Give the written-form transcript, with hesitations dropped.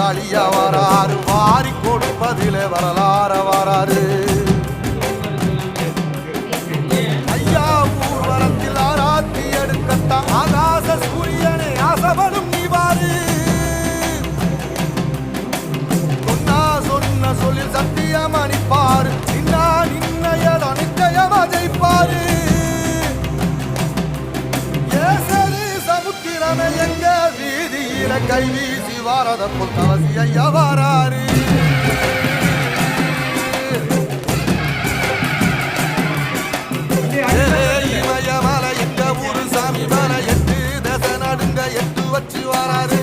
அழிய வராரு வாரி கொடுப்பதிலே வரலாற வராரு ஐயா ஊர்வலத்தில் ஆராத்தி எடுக்கத்தான் ஆகாச சூரியனை ஆசவனும் நீவாரு சொன்ன சொல்லில் சத்தியம் அணிப்பாரு நின்னையதோ நிச்சயமா ஜெயிப்பாரு சமுத்திரமே எங்க வீதியில கை வீசி வாரத புத்தவசி ஐயா வாராரு இமயமலை எங்க ஊரு சாமி மலை எட்டு தசை நடுங்க எட்டு வச்சு வாராரு